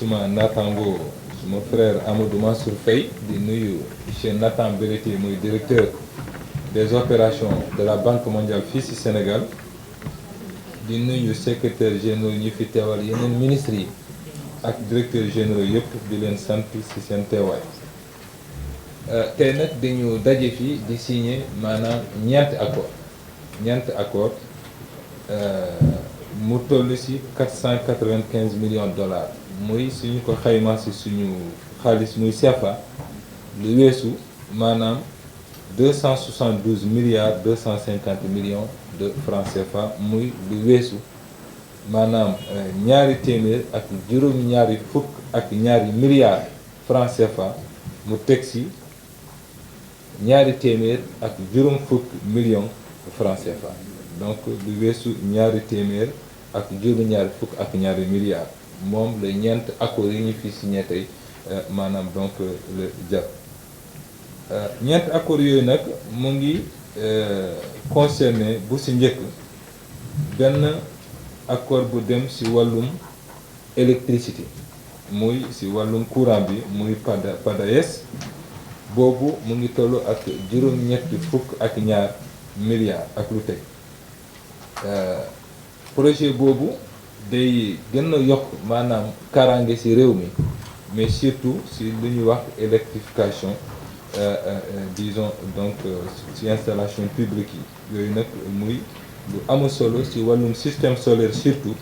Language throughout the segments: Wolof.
suma naataango suma frère Amadou Mansour Faye di nuyu monsieur Nathan Belletti muy directeur des opérations de la Banque mondiale fii ci Sénégal di nuyu secrétaire généraux ñi fi teewal yeneen ministres yi ak directeurs généraux yëpp di leen sant ci seen teewaay tey nag dañu daje fii di signer maanaam ñeenti accord mu toll ci 495 millions de dollars muy suñu ko xayma ci suñu xaalis muy CFA lu weesu maanaam 272 milliards 250 millions de francs CFA muy lu weesu maanaam ñaari téeméer ak juróom-ñaari fukk ak ñaari milliards francs CFA mu teg ci ñaari téeméer ak juróom fukk millions francs CFA donc lu weesu ñaari téeméer ak juróom-ñaari fukk ak ñaari milliards moom la ñeent accords yi ñu fi signé tey maanaam donc la jar ñeent accords yooyu nag mu ngi concerné bu ci njëkk benn accord bu dem ci wàllum électricité muy ci wàllum courant bi muy PADAES boobu mu ngi toll ak juróom-ñetti fukk ak ñaar milliards ak lu teg projet boobu day gën a yokk maanaam kaaraange ci réew mi mais surtout ci lu ñuy wax électrification disons donc ci installation publique yi yooyu nag muy lu am solo ci wàllum système solaire surtout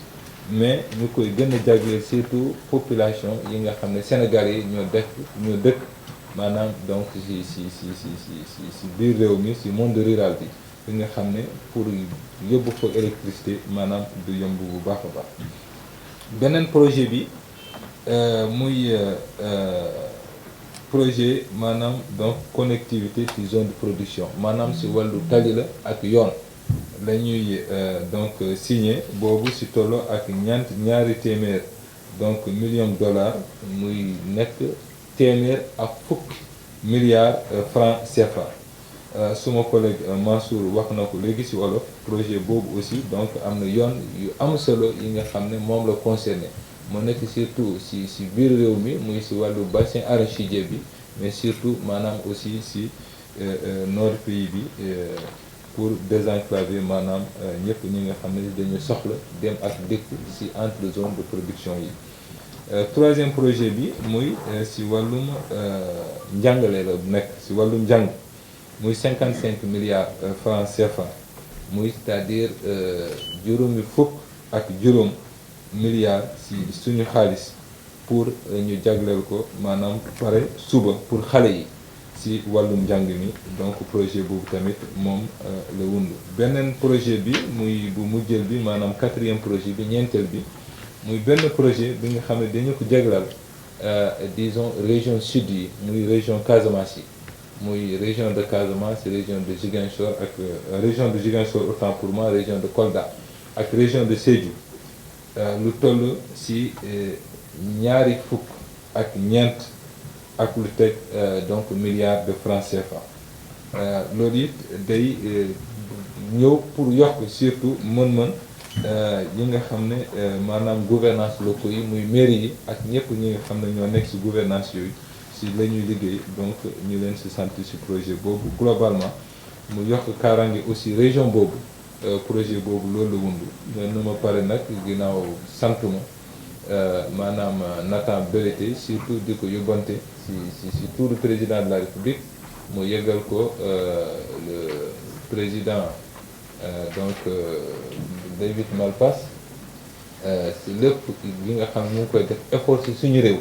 mais ñu koy gën a jagleel surtout population yi nga xam ne Sénégalais yi ñoo dëkk maanaam donc ci biir réew mi ci monde rural bi nga xam ne pour yóbbu fa électricité maanaam du yomb bu baax a baax beneen projet bi muy projet maanaam donc connectivité ci zone de production maanaam ci wàllu tali la ak yoon la ñuy donc signé boobu ci tolloo ak ñaari téeméer donc millions de dollars muy nekk téeméer ak fukk milliards francs CFA suma collègue Mansour wax na ko léegi ci wolof projet boobu aussi donc am na yoon yu am solo yi nga xam ne moom la concerné moo nekk surtout ci biir réew mi muy ci wàllu bassin arachidier bi mais surtout maanaam aussi ci nord pays bi pour désenclaver maanaam ñëpp ñi nga xam ne dañu soxla dem ak dëkk ci entre zone de production yi troisième projet bi muy ci wàllum njàngale la nekk ci wàllum njàng muy 55 milliards francs CFA muy c'est-à-dire juróomi fukk ak juróom milliards ci suñu xaalis pour ñu jagleel ko maanaam pare suba pour xale yi ci wàllum njàng mi donc projet boobu tamit moom la wund beneen projet bi muy bu mujjël bi maanaam quatrième projet bi ñeenteel bi muy benn projet bi nga xam ne dañu ko jaglal disons région sud yi muy région Casamance yi muy région de Casamance région de Ziguinchor ak région de Ziguinchor autant pour moi région de Kolda ak région de Sédhiou lu toll ci ñaari fukk ak ñeent ak lu teg donc milliards de francs CFA loolu it day ñëw pour yokk surtout mën-mën yi nga xam ne maanaam gouvernance locaux yi muy mairie yi ak ñëpp ñi nga xam ne ñoo nekk ci gouvernance yooyu ci la ñuy liggéey donc ñu leen ci sant ci projet boobu globalement mu yokk kaaraange aussi région boobu projet boobu loolu la wundu mais nu ma pare nag ginnaaw sant ma maanaam Nathan Belletti surtout di ko yóbbante ci tout le président de la République mu yëgal ko le président donc David Malpass ci lépp li nga xam ne mu ngi koy def effort ci suñu réew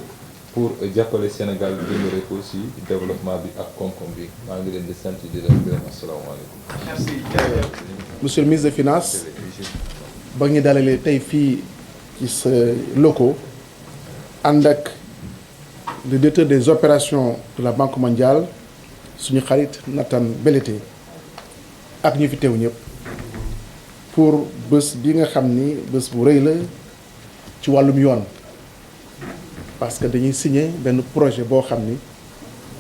pour jàppale Sénégal jëmale ko ci développement bi ak koom-koom bi maa ngi leen di sant di leen gërëm asalaamaaleykum. Merci. Monsieur le ministre des Finances ba ñu dalalee tey fii ci sa locaux ànd ak le directeur des opérations de la Banque mondiale suñu xarit Nathan Belletti ak ñu fi teew ñëpp pour bés bi nga xam ni bés bu rëy la ci wàllum yoon parce que dañuy signer benn projet boo xam ni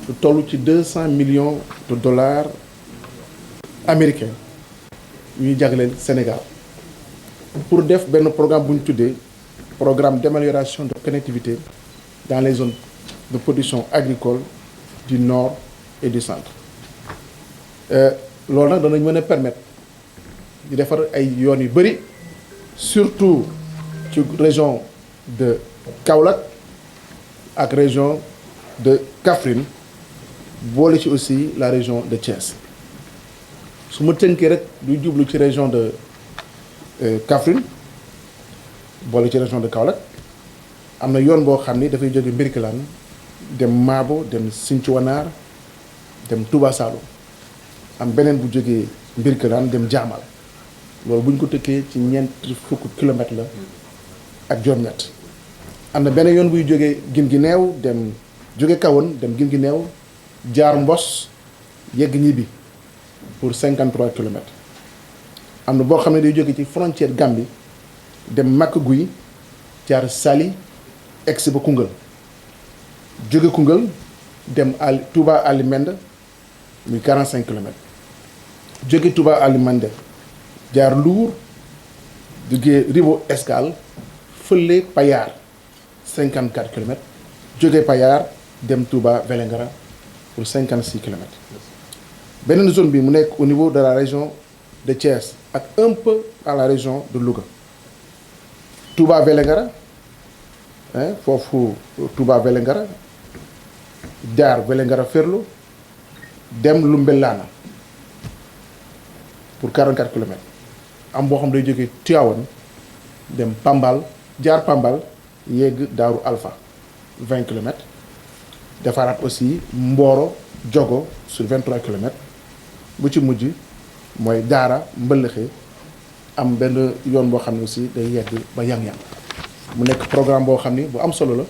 lu toll ci 200 millions de dollars américains ñuy jagleel Sénégal pour def benn programme bu ñu tuddee programme d'amélioration de connectivité dans les zones de production agricole du nord et du centre loolu nag danañ mën a permettre di defar ay yoon yu bëri surtout ci région de Kaolack ak région de Kaffrine boole ci aussi la région de Thiès su ma tënkee rek du jublu ci région de Kaffrine boole ci région de Kaolack am na yoon boo xam ni dafay jóge Mbirkilaan dem Maabo dem Sinthiou Wanaar dem Touba Saloum am beneen bu jógee Mbirkilaan dem Jaamal loolu bu ñu ko tëkkee ci ñeent fukki kilomètres la ak juróom-ñett am na beneen yoon buy jógee Guinguinéo dem jóge Kahone dem Guinguinéo jaar Mbos yegg ñibbi pour 53 kilomètres am na boo xam ne day jóge ci frontière Gambie dem Makka Guy jaar Saly egsi ba Koungheul jóge Koungheul dem Touba Alimende muy 45 kilomètres jóge Touba Alimende jaar Lour jóge Ribo Escale fële Payar 54 kilomètres jóge Payar dem Touba Vélingara pour 56 kilomètres beneen zone bi mu nekk au niveau de la région de Thiès ak un peu à la région de Louga Touba Vélingara foofu Touba Vélingara jaar Vélingara Ferlo dem Lumbelana pour 44 kilomètres am boo xam day jógee Tivaouane dem Pambal jaar Pambal yegg Daaru Alpha 20 kilomètres defaraat aussi Mboro Diogo sur 23 kilomètres bu ci mujj mooy Daara Mbëlëxe am benn yoon boo xam ne aussi day yegg ba Yang-Yang mu nekk programme boo xam ni bu am solo la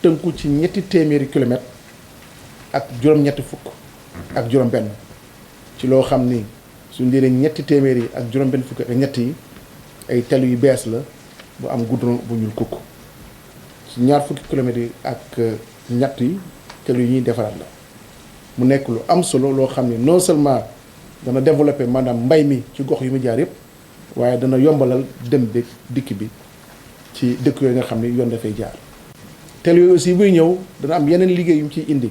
tënku ci ñetti téeméeri kilomètres ak juróom-ñetti fukk ak juróom-benn ci loo xam ni suñu jëlee ñetti téeméeri ak juróom-benn fukk ak ñett yi ay tali yu bees la bu am goudron bu ñuul kukk ci ñaar fukki kilomètres yi ak ñett yi tali yu ñuy defaraat la mu nekk lu am solo loo xam ni non seulement dana développer maanaam mbay mi ci gox yu mu jaar yëpp waaye dana yombalal dem bi dikk bi ci dëkk yooyu nga xam ni yoon dafay jaar tali yooyu aussi buy ñëw dana am yeneen liggéey yu mu ciy indi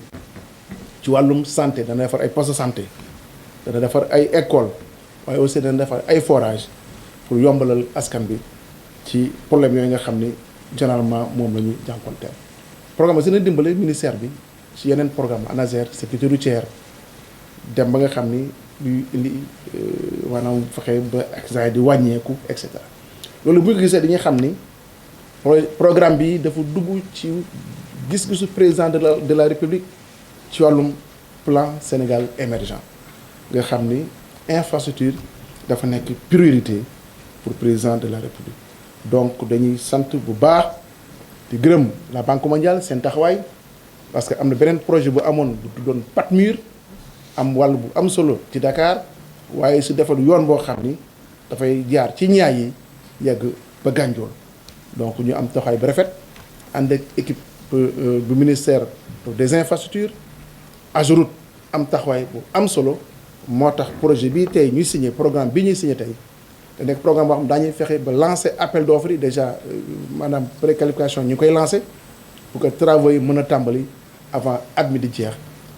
ci wàllum santé dana defar ay poste de santé dana defar ay école waaye aussi dana defar ay forage pour yombalal askan bi ci problème yooyu nga xam ni généralement moom la ñuy jànkonteel programme bi dina dimbale ministère bi ci yeneen programme ANASER sécurité routière dem ba nga xam ni luy indi maanaam fexe ba accident di wàññeeku et cetera loolu bu ñu gisee dañuy xam ni programme bi dafa dugg ci gis-gisu président de la république ci wàllum plan Sénégal émergent nga xam ni infrastructure dafa nekk priorité pour président de la république donc dañuy sant bu baax di gërëm la banque mondiale seen taxawaay parce que am na beneen projet bu amoon bu tuddoon PATMUR am wàll bu am solo ci Dakar waaye su defal yoon boo xam ni dafay jaar ci ñaay yi yegg ba Gànjool donc ñu am taxawaay bu rafet ànd ak équipe bu ministère des infrastructures AGEROUTE am taxawaay bu am solo moo tax projet bii tey ñuy signé programme bi ñuy signé tey te nekk programme boo xam daañuy fexe ba lancer appel d'offres yi déjà maanaam préqualification ñu koy lancer pour que travaux yi mën a tàmbali avant at mi di jeex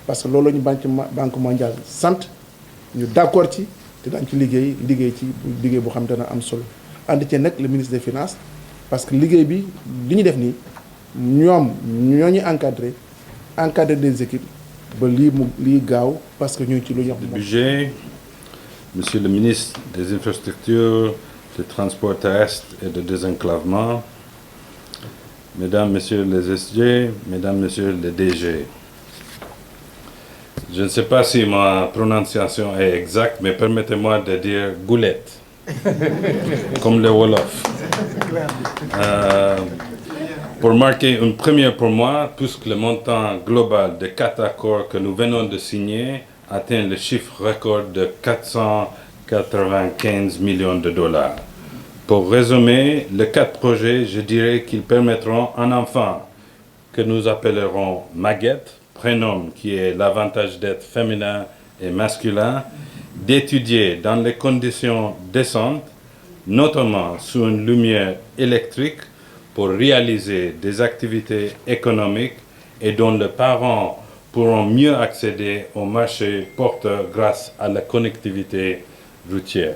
parce que loolu la ñu banque mondiale sant ñu d'accord ci te daañu ci liggéey ci liggéey boo xam dana am solo ànd ci nag le ministre des finances parce que liggéey bi li ñu def nii ñoom ñoo ñu encadrer des équipes ba lii gaaw parce que ñu ci lu ñu wax budget. Monsieur le ministre des Infrastructures, des Transports terrestres et de désenclavement, Mesdames, Messieurs les SG, Mesdames, Messieurs les DG. Je ne sais pas si ma prononciation est exacte, mais permettez-moi de dire goulette, comme le Wolof. Pour marquer une première pour moi, puisque le montant global des 4 accords que nous venons de signer atteint le chiffre record de 495 millions de dollars. Pour résumer, les 4 projets, je dirais qu'ils permettront à un enfant que nous appellerons Maguette, prénom qui est l'avantage d'être féminin et masculin, d'étudier dans les conditions décentes, notamment sous une lumière électrique, pour réaliser des activités économiques et dont les parents pourront mieux accéder au marché porteur grâce à la connectivité routière.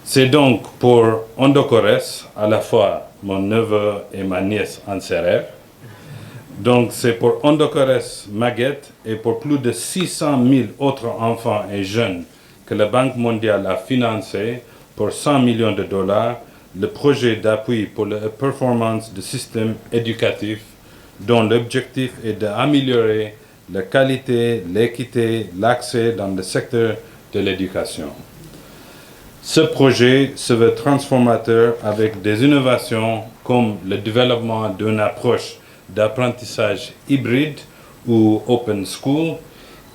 C'est donc pour Ondokores, à la fois mon neveu et ma nièce en Sérère. Donc c'est pour Ondokores Maguette et pour plus de 600 000 autres enfants et jeunes que la Banque mondiale a financé pour 100 millions de dollars le projet d'appui pour la performance du système éducatif dont l'objectif est d'améliorer la qualité, l'équité, l'accès dans le secteur de l'éducation. Ce projet se veut transformateur avec des innovations comme le développement d'une approche d'apprentissage hybride ou open school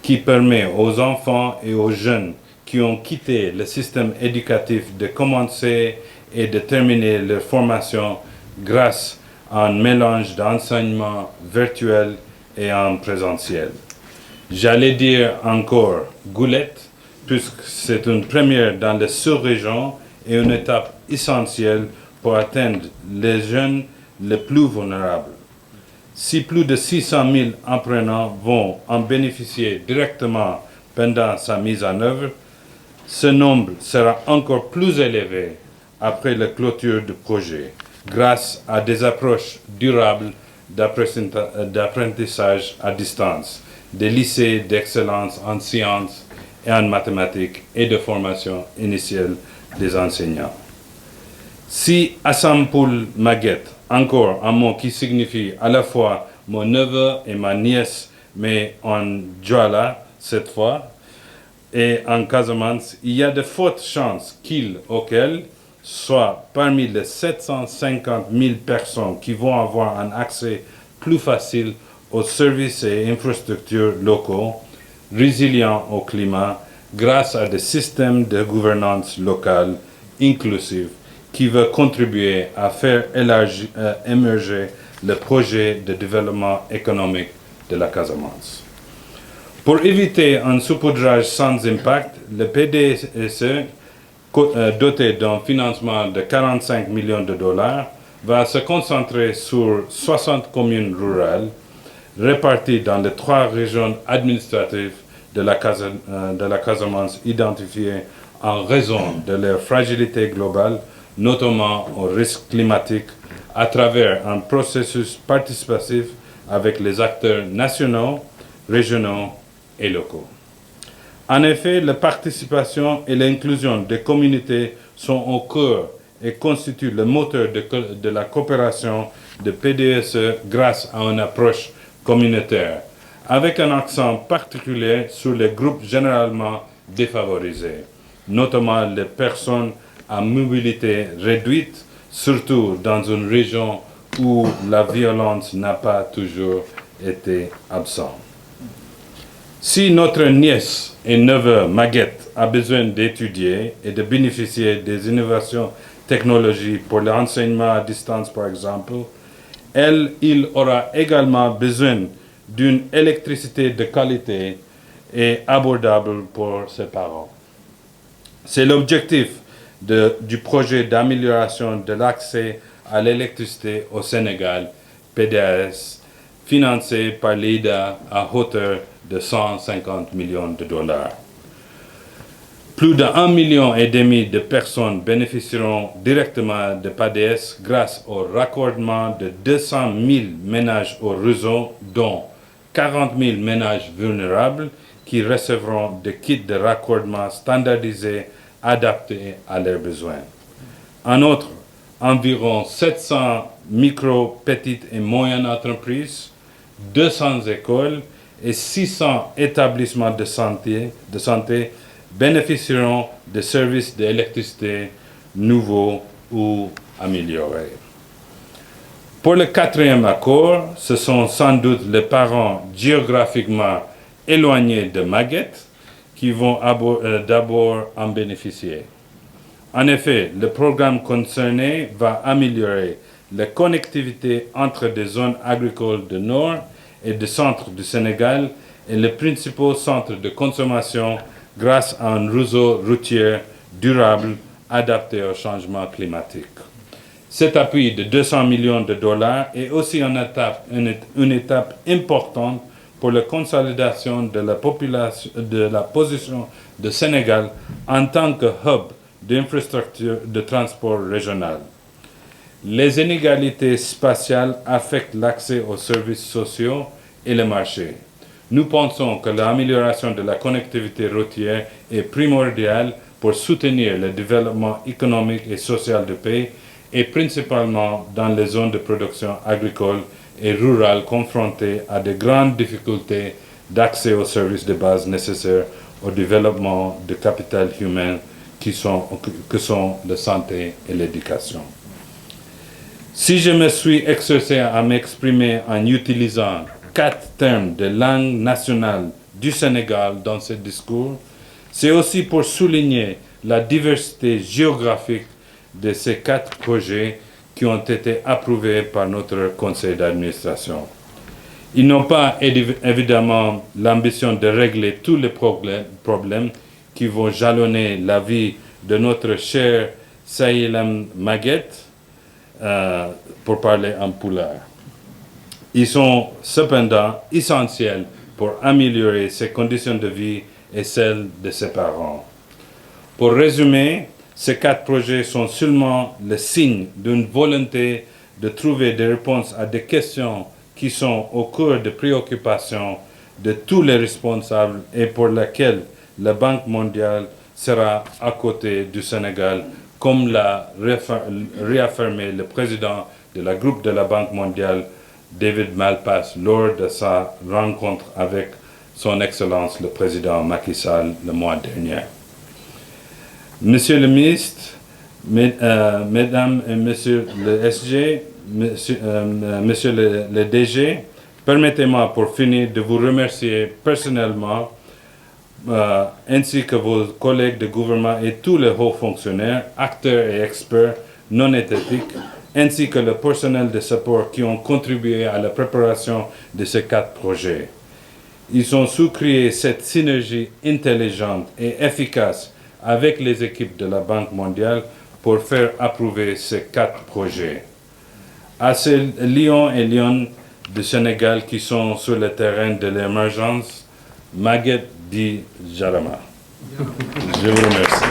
qui permet aux enfants et aux jeunes qui ont quitté le système éducatif de commencer et de terminer leur formation grâce à un mélange d'enseignement virtuel et en présentiel. J'allais dire encore goulette, puisque c'est une première dans la sous-région et une étape essentielle pour atteindre les jeunes les plus vulnérables. Si plus de 600 000 apprenants vont en bénéficier directement pendant sa mise en œuvre, ce nombre sera encore plus élevé après la clôture du projet, grâce à des approches durables d'apprentissage à distance, des lycées d'excellence en sciences et en mathématiques et de formation initiale des enseignants. Si Assampoul Maguette, encore un mot qui signifie à la fois mon neveu et ma nièce, mais en Djala cette fois, et en Casamance, il y a de fortes chances qu'il ou qu'elle soit parmi les 750 000 personnes qui vont avoir un accès plus facile aux services et infrastructures locaux, résilients au climat, grâce à des systèmes de gouvernance locale inclusifs qui veulent contribuer à faire émerger le projet de développement économique de la Casamance. Pour éviter un saupoudrage sans impact, le PDSE, doté d'un financement de 45 millions de dollars, va se concentrer sur 60 communes rurales réparties dans les 3 régions administratives de la Casamance identifiées en raison de leur fragilité globale, notamment aux risques climatiques, à travers un processus participatif avec les acteurs nationaux, régionaux et locaux. En effet, la participation et l'inclusion des communautés sont au cœur et constituent le moteur de la coopération de PDSE grâce à une approche communautaire, avec un accent particulier sur les groupes généralement défavorisés, notamment les personnes à mobilité réduite, surtout dans une région où la violence n'a pas toujours été absente. Si notre nièce et neveu Maguette a besoin d'étudier et de bénéficier des innovations technologiques pour l'enseignement à distance, par exemple, il aura également besoin d'une électricité de qualité et abordable pour ses parents. C'est l'objectif du projet d'amélioration de l'accès à l'électricité au Sénégal, PDAS, financé par l'IDA à hauteur de 150 millions de dollars. Plus de 1,5 million de personnes bénéficieront directement de PDAS grâce au raccordement de 200 000 ménages au réseau, dont 40 000 ménages vulnérables qui recevront des kits de raccordement standardisés adaptés à leurs besoins. En outre, environ 700 micro, petites et moyennes entreprises, 200 écoles et 600 établissements de santé bénéficieront de services d'électricité nouveaux ou améliorés. Pour le 4e accord, ce sont sans doute les parents géographiquement éloignés de Maguette qui vont d'abord en bénéficier. En effet, le programme concerné va améliorer la connectivité entre des zones agricoles du nord et du centre du Sénégal et les principaux centres de consommation grâce à un réseau routier durable adapté au changement climatique. Cet appui de 200 millions de dollars est aussi une étape importante pour la consolidation de la position du Sénégal en tant que hub d'infrastructures de transport régional. Les inégalités spatiales affectent l'accès aux services sociaux et le marché. Nous pensons que l'amélioration de la connectivité routière est primordiale pour soutenir le développement économique et social du pays, et principalement dans les zones de production agricole et rurale confrontées à de grandes difficultés d'accès aux services de base nécessaires au développement du capital humain que sont la santé et l'éducation. Si je me suis exercé à m'exprimer en utilisant 4 termes de langue nationale du Sénégal dans ce discours, c'est aussi pour souligner la diversité géographique de ces 4 projets qui ont été approuvés par notre conseil d'administration. Ils n'ont pas évidemment l'ambition de régler tous les problèmes qui vont jalonner la vie de notre cher Saïlam Maguette, pour parler en pulaar. Ils sont cependant essentiels pour améliorer ses conditions de vie et celles de ses parents. Pour résumer, ces 4 projets sont seulement le signe d'une volonté de trouver des réponses à des questions qui sont au cœur de préoccupations de tous les responsables et pour lesquelles la Banque mondiale sera à côté du Sénégal, comme l'a réaffirmé le président de la groupe de la Banque mondiale, David Malpass, lors de sa rencontre avec son Excellence le président Macky Sall le mois dernier. Monsieur le ministre, Mesdames et Messieurs le SG, Monsieur le DG, permettez-moi pour finir de vous remercier personnellement ainsi que vos collègues de gouvernement et tous les hauts fonctionnaires, acteurs et experts non étatiques, ainsi que le personnel de support qui ont contribué à la préparation de ces 4 projets. Ils ont su créer cette synergie intelligente et efficace avec les équipes de la Banque mondiale pour faire approuver ces 4 projets. À ces lions et lionnes du Sénégal qui sont sur le terrain de l'émergence, Maguette dit Jarama. Je vous remercie.